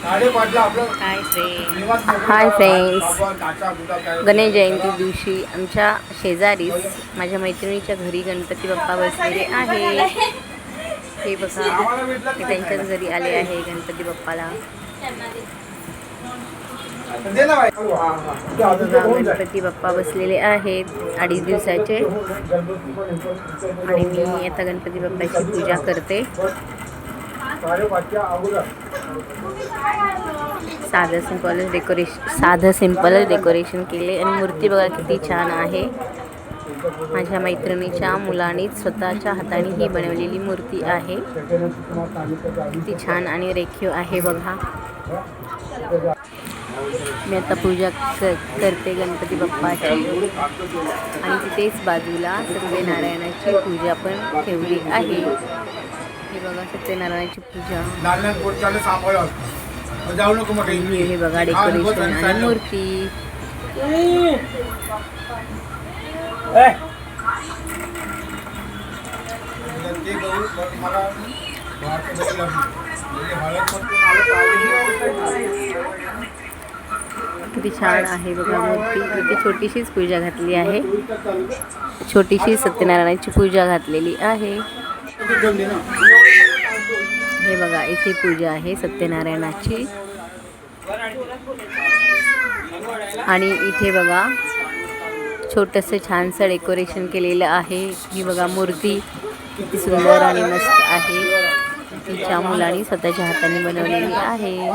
Hi friends, Ganesh Jayanti दिवशी आमच्या शेजारीच माझ्या मैत्रिणीच्या घरी गणपती बाप्पा बसलेले आहे. हे बघा, हे त्यांच्याच घरी आले आहे गणपती बाप्पाला. गणपती बाप्पा बसलेले आहेत 2.5 दिवसाचे. आणि मी आता गणपती बाप्पाची पूजा करते. साधं सिंपल डेकोरेशन केले आणि मूर्ती बघा किती छान आहे. माझ्या मैत्रिणीच्या मुलांनीच स्वतःच्या हाताने ही बनवलेली मूर्ती आहे. किती छान आणि रेखीव आहे बघा. मी आता पूजा करते गणपती बाप्पाची. आणि तिथेच बाजूला सत्यनारायणाची पूजा पण ठेवली आहे. हे बघा, सत्यनारायणाची पूजा. हे बघा डेकोरेशन आणि मूर्ती. किती छान आहे बघा मूर्ती. इथे छोटीशीच पूजा घातली आहे. छोटीशी सत्यनारायणाची पूजा घातलेली आहे. हे बघा, इथे पूजा आहे सत्यनारायणाची. आणि इथे बघा छोटंसं छानसं डेकोरेशन केलेलं आहे. ही बघा मूर्ती किती सुंदर आणि मस्त आहे. तिच्या मुलांनी स्वतःच्या हाताने बनवलेली आहे.